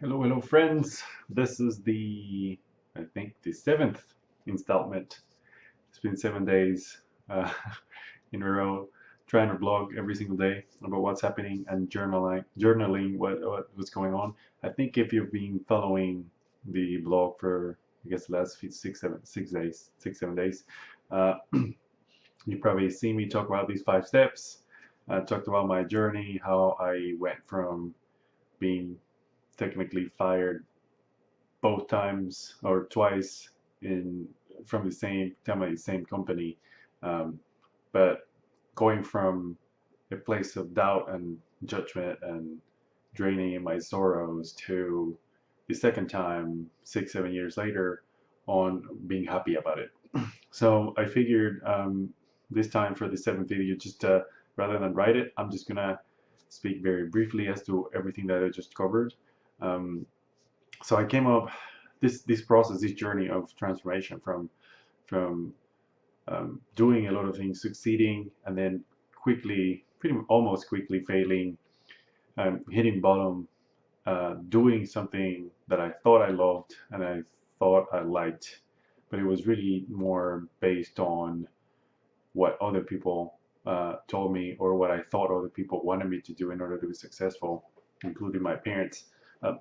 Hello, hello, friends. This is I think, the seventh installment. It's been 7 days uh, in a row trying to blog every single day about what's happening and journaling what's going on. I think if you've been following the blog for, I guess, the last 6, 7 days, uh, you probably see me talk about these 5 steps. I talked about my journey, how I went from being technically fired both times or twice in from the same company, um, but going from a place of doubt and judgment and draining in my sorrows to the second time 6 7 years later on being happy about it. So I figured, this time for the seventh video, just rather than write it, I'm just gonna speak very briefly as to everything that I just covered. um, so I came up this process, this journey of transformation from doing a lot of things, succeeding, and then almost quickly failing, hitting bottom, doing something that I thought I loved and I thought I liked, but it was really more based on what other people told me, or what I thought other people wanted me to do in order to be successful, including my parents. Uh,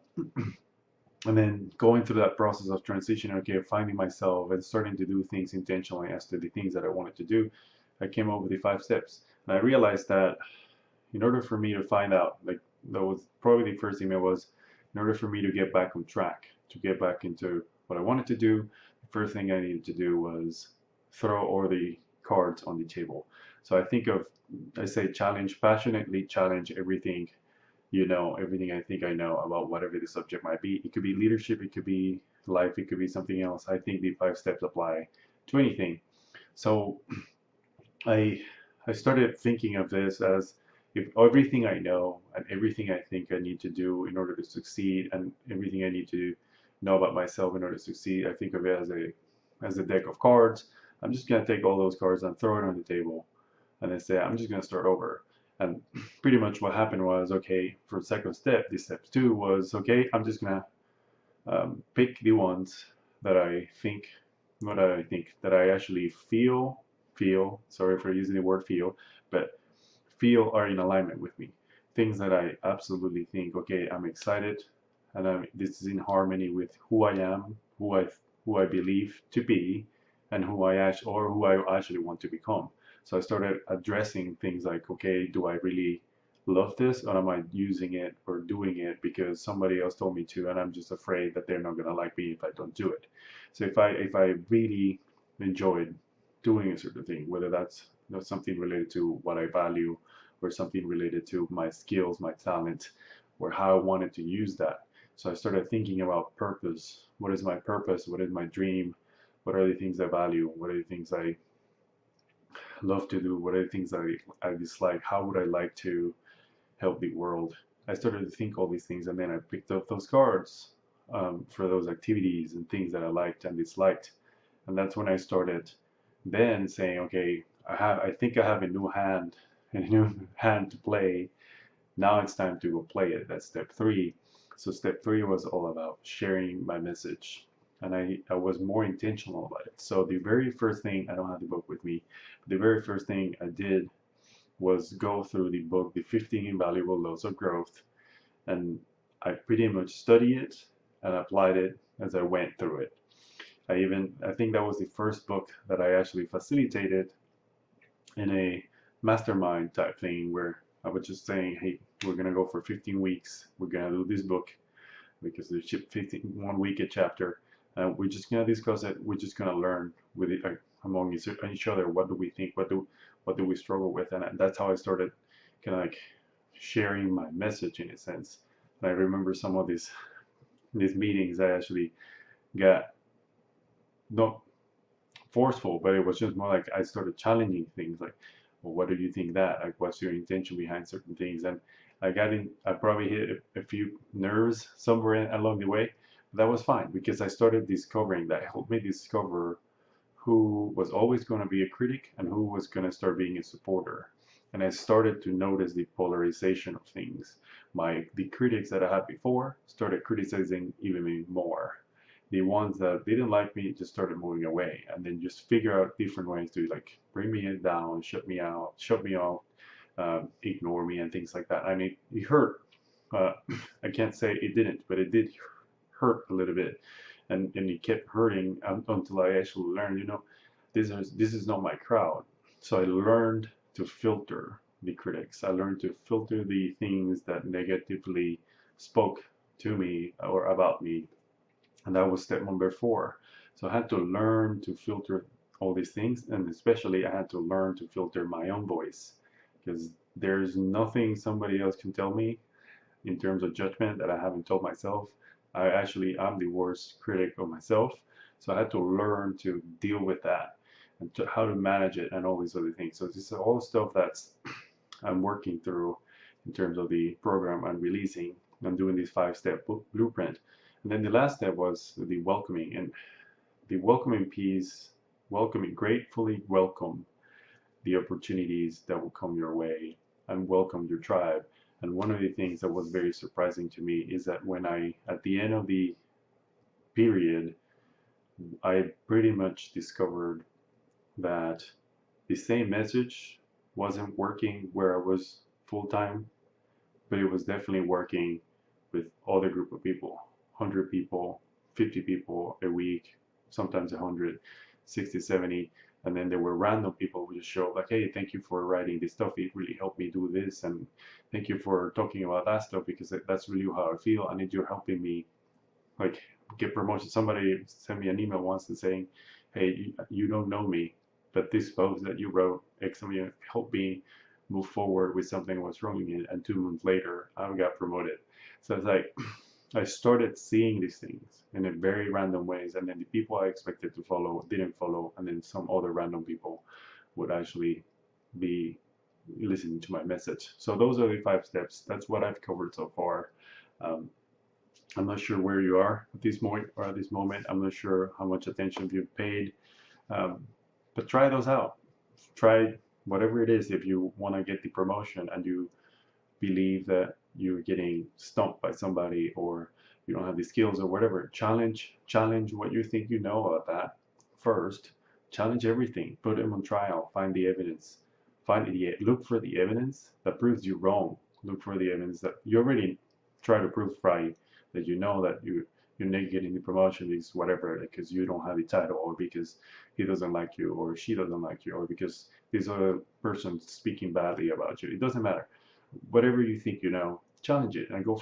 and then going through that process of transition, okay, finding myself and starting to do things intentionally as to the things that I wanted to do, I came up with the 5 steps. And I realized that in order for me to find out, like, that was probably the first email was, in order for me to get back on track, to get back into what I wanted to do, the first thing I needed to do was throw all the cards on the table. So I say challenge, passionately challenge everything, everything I think I know about whatever the subject might be. It could be leadership, it could be life, it could be something else. I think the 5 steps apply to anything. So I I started thinking of this as, if everything I know and everything I think I need to do in order to succeed, and everything I need to know about myself in order to succeed, I think of it as a deck of cards. I'm just gonna take all those cards and throw it on the table, and then say I'm just gonna start over. And pretty much what happened was, okay, for the second step, the step 2 was, okay, I'm just gonna pick the ones that I think, that I actually feel, sorry for using the word feel, but feel are in alignment with me. Things that I absolutely think, okay, I'm excited, and this is in harmony with who I am, who I believe to be, and who I actually want to become. So I started addressing things like, okay, do I really love this, or am I using it or doing it because somebody else told me to, and I'm just afraid that they're not gonna like me if I don't do it. So if I really enjoyed doing a certain thing, whether that's, something related to what I value, or something related to my skills, my talent, or how I wanted to use that. So I started thinking about purpose. What is my purpose? What is my dream? What are the things I value? What are the things I love to do? What are the things I dislike? How would I like to help the world? I started to think all these things, and then I picked up those cards, for those activities and things that I liked and disliked. And that's when I started then saying, okay, I think I have a new hand to play. Now it's time to go play it. That's step 3. So step 3 was all about sharing my message, and I was more intentional about it. So the very first thing, I don't have the book with me, but the very first thing I did was go through the book, The 15 Invaluable Laws of Growth, and I pretty much studied it and applied it as I went through it. I think that was the first book that I actually facilitated in a mastermind type thing, where I was just saying, hey, we're gonna go for 15 weeks. We're gonna do this book because there's 1 week a chapter. We're just gonna discuss it. We're just gonna learn with it, among each other. What do we think? What do we struggle with? And that's how I started kind of like sharing my message, in a sense. And I remember some of these meetings, I actually got not forceful, but it was just more like I started challenging things like, well, what do you think that? Like, what's your intention behind certain things? And I probably hit a few nerves somewhere along the way. But that was fine, because I started discovering, that helped me discover who was always going to be a critic and who was going to start being a supporter. And I started to notice the polarization of things, the critics that I had before started criticizing even more. The ones that didn't like me just started moving away, and then just figure out different ways to like bring me down, shut me out, shut me off, ignore me, and things like that. I mean, it hurt. Uh, I can't say it didn't, but it did hurt a little bit, and it kept hurting until I actually learned, this is not my crowd. So I learned to filter the critics. I learned to filter the things that negatively spoke to me or about me, and that was step number 4. So I had to learn to filter all these things, and especially I had to learn to filter my own voice, because there's nothing somebody else can tell me in terms of judgment that I haven't told myself. I'm the worst critic of myself, so I had to learn to deal with that and how to manage it and all these other things. So this is all stuff that's I'm working through in terms of the program I'm releasing. I'm doing this 5-step blueprint. And then the last step was the welcoming, and the welcoming piece, gratefully welcome the opportunities that will come your way and welcome your tribe. And one of the things that was very surprising to me is that at the end of the period, I pretty much discovered that the same message wasn't working where I was full time, but it was definitely working with other group of people, 100 people, 50 people a week, sometimes 100, 60, 70. And then there were random people who just show up like, hey, thank you for writing this stuff. It really helped me do this. And thank you for talking about that stuff, because that's really how I feel. And you're helping me like get promotion. Somebody sent me an email once and saying, hey, you don't know me, but this post that you wrote, X of you helped me move forward with something that was wrong in it. And 2 months later, I got promoted. So it's like, I started seeing these things in a very random ways, and then the people I expected to follow didn't follow, and then some other random people would actually be listening to my message. So those are the 5 steps. That's what I've covered so far. I'm not sure where you are at this moment. I'm not sure how much attention you've paid, but try those out. Try whatever it is. If you want to get the promotion and you believe that you're getting stumped by somebody, or you don't have the skills or whatever, challenge what you think you know about that first. Challenge everything, put them on trial, find the evidence, look for the evidence that proves you wrong. Look for the evidence that you already try to prove right, that you know that you're not getting the promotion is whatever, because you don't have the title, or because he doesn't like you, or she doesn't like you, or because this other person's speaking badly about you. It doesn't matter. Whatever you think you know, challenge it and go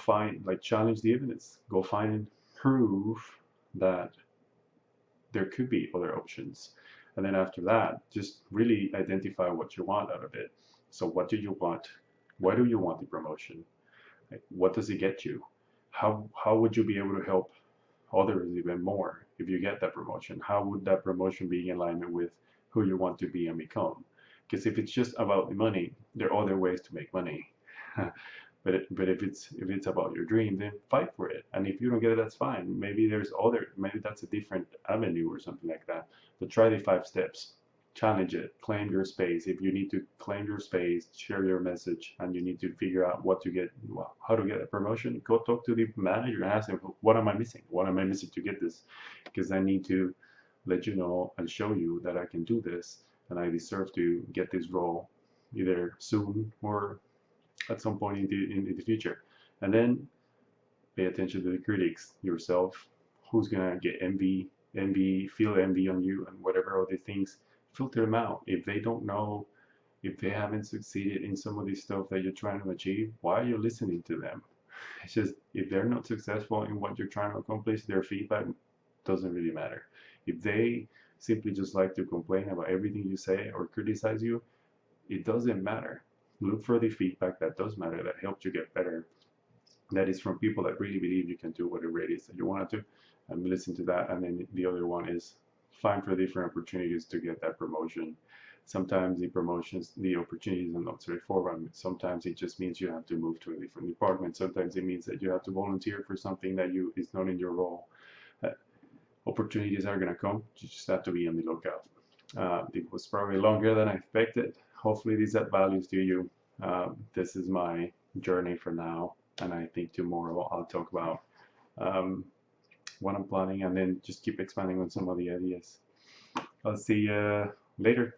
challenge the evidence. Go find proof that there could be other options. And then after that, just really identify what you want out of it. So what do you want? Why do you want the promotion? Like, what does it get you? How would you be able to help others even more if you get that promotion? How would that promotion be in alignment with who you want to be and become? Because if it's just about the money, there are other ways to make money. But if it's about your dream, then fight for it. And if you don't get it, that's fine. Maybe that's a different avenue or something like that. But try the 5 steps. Challenge it. Claim your space. If you need to claim your space, share your message, and you need to figure out how to get a promotion, go talk to the manager and ask him, what am I missing? What am I missing to get this? Because I need to let you know and show you that I can do this, and I deserve to get this role either soon or at some point in the future. And then pay attention to the critics yourself. Who's gonna get feel envy on you, and whatever other things, filter them out. If they don't know, if they haven't succeeded in some of the stuff that you're trying to achieve, why are you listening to them? It's just, if they're not successful in what you're trying to accomplish, their feedback doesn't really matter. If they simply just like to complain about everything you say or criticize you, it doesn't matter. Look for the feedback that does matter, that helps you get better, that is from people that really believe you can do whatever it is that you want to, and listen to that. And then the other one is find for different opportunities to get that promotion. Sometimes the opportunities are not straightforward. Sometimes it just means you have to move to a different department. Sometimes it means that you have to volunteer for something that is not in your role. Opportunities are going to come. You just have to be on the lookout. It was probably longer than I expected. Hopefully these add values to you. This is my journey for now. and I think tomorrow I'll talk about um, what I'm planning, and then just keep expanding on some of the ideas. I'll see you later.